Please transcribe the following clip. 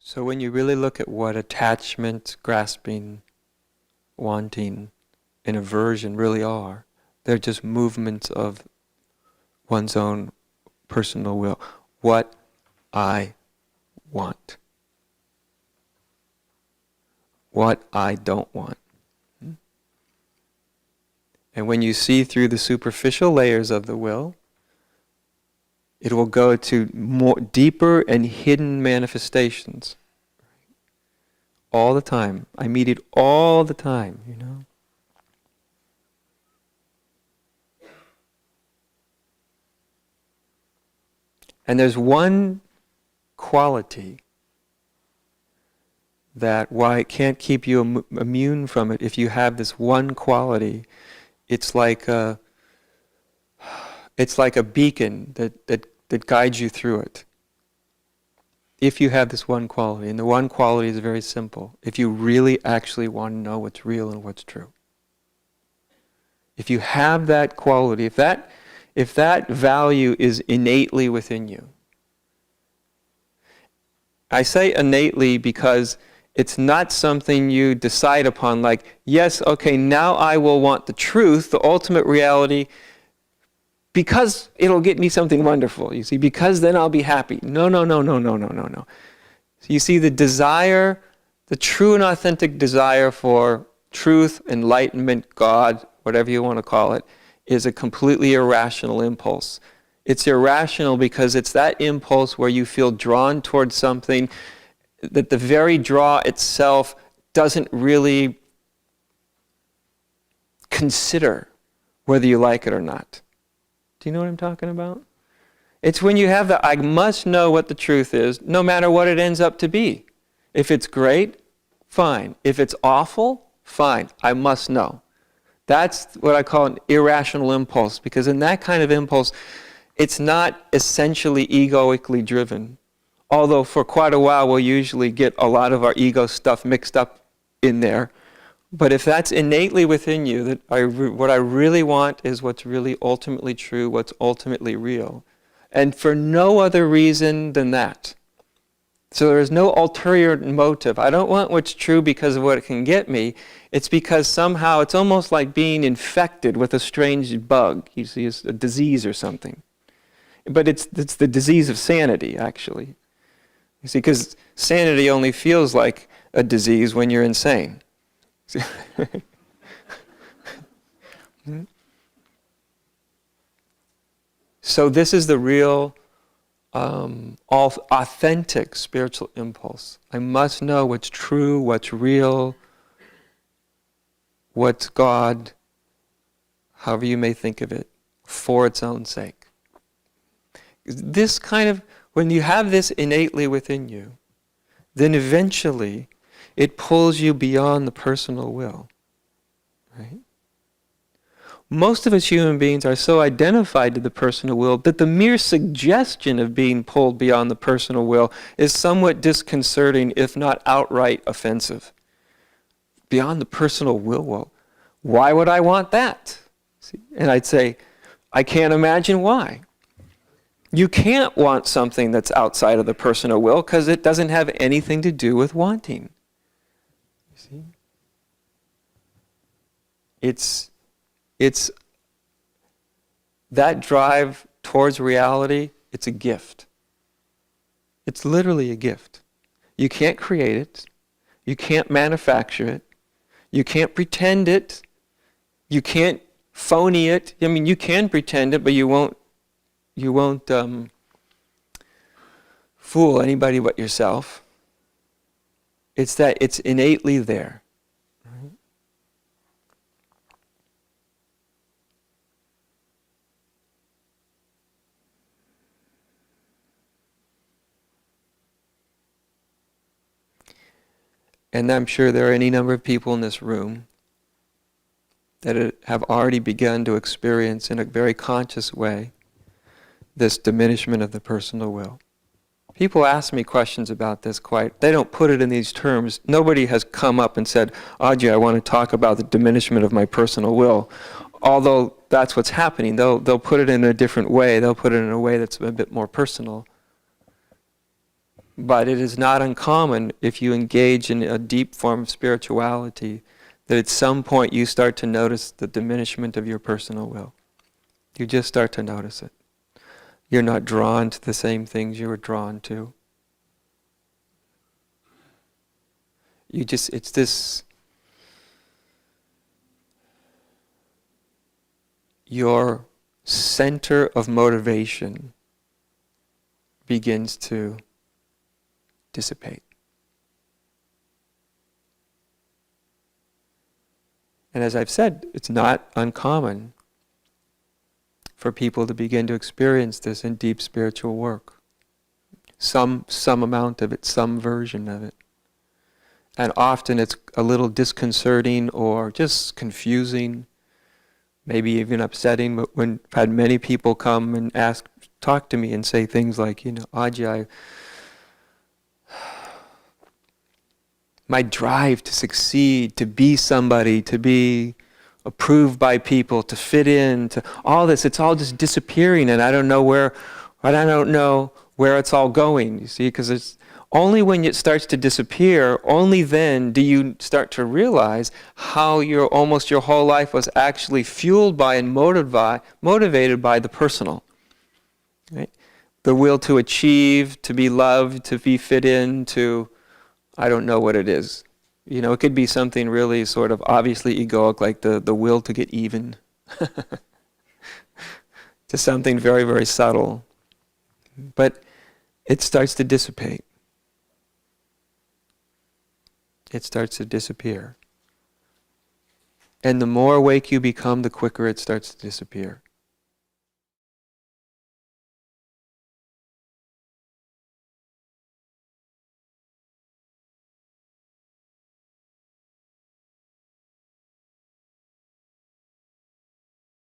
So when you really look at what attachment, grasping, wanting, and aversion really are, they're just movements of one's own personal will. What I want. What I don't want. And when you see through the superficial layers of the will, it will go to more deeper and hidden manifestations. All the time. I meet it all the time, you know. And there's one quality that why it can't keep you immune from it. If you have this one quality, it's like a beacon that guides you through it. If you have this one quality, and the one quality is very simple, if you really actually want to know what's real and what's true. If you have that quality, if that value is innately within you. I say innately because it's not something you decide upon like, yes, okay, now I will want the truth, the ultimate reality, because it'll get me something wonderful, you see, because then I'll be happy. No. So you see, the desire, the true and authentic desire for truth, enlightenment, God, whatever you want to call it, is a completely irrational impulse. It's irrational because it's that impulse where you feel drawn towards something that the very draw itself doesn't really consider whether you like it or not. Do you know what I'm talking about? It's when you have the, I must know what the truth is, no matter what it ends up to be. If it's great, fine. If it's awful, fine. I must know. That's what I call an irrational impulse, because in that kind of impulse, it's not essentially egoically driven. Although for quite a while we'll usually get a lot of our ego stuff mixed up in there. But if that's innately within you, that what I really want is what's really ultimately true, what's ultimately real. And for no other reason than that. So there is no ulterior motive. I don't want what's true because of what it can get me. It's because somehow it's almost like being infected with a strange bug. You see, it's a disease or something. But it's the disease of sanity, actually. You see, because sanity only feels like a disease when you're insane. So this is the real, authentic spiritual impulse. I must know what's true, what's real, what's God, however you may think of it, for its own sake. This kind of, when you have this innately within you, then eventually it pulls you beyond the personal will, right? Most of us human beings are so identified to the personal will that the mere suggestion of being pulled beyond the personal will is somewhat disconcerting, if not outright offensive. Beyond the personal will, well, why would I want that? See? And I'd say, I can't imagine why. You can't want something that's outside of the personal will because it doesn't have anything to do with wanting. You see? It's that drive towards reality, it's a gift. It's literally a gift. You can't create it. You can't manufacture it. You can't pretend it. You can't phony it. I mean, you can pretend it, but you won't fool anybody but yourself. It's that it's innately there. Right? And I'm sure there are any number of people in this room that have already begun to experience in a very conscious way this diminishment of the personal will. People ask me questions about this they don't put it in these terms. Nobody has come up and said, Ajay, I want to talk about the diminishment of my personal will. Although that's what's happening. They'll put it in a different way. They'll put it in a way that's a bit more personal. But it is not uncommon if you engage in a deep form of spirituality that at some point you start to notice the diminishment of your personal will. You just start to notice it. You're not drawn to the same things you were drawn to. It's this, your center of motivation begins to dissipate. And as I've said, it's not uncommon for people to begin to experience this in deep spiritual work. Some amount of it, some version of it. And often it's a little disconcerting or just confusing, maybe even upsetting. But when I've had many people come and talk to me and say things like, Ajay, my drive to succeed, to be somebody, to be approved by people, to fit in, to all this, it's all just disappearing, and I don't know where it's all going, you see, because it's only when it starts to disappear, only then do you start to realize how almost your whole life was actually fueled by and motivated by the personal. Right? The will to achieve, to be loved, to be fit in, to, I don't know what it is. It could be something really sort of obviously egoic, like the will to get even, to something very, very subtle. But it starts to dissipate. It starts to disappear. And the more awake you become, the quicker it starts to disappear.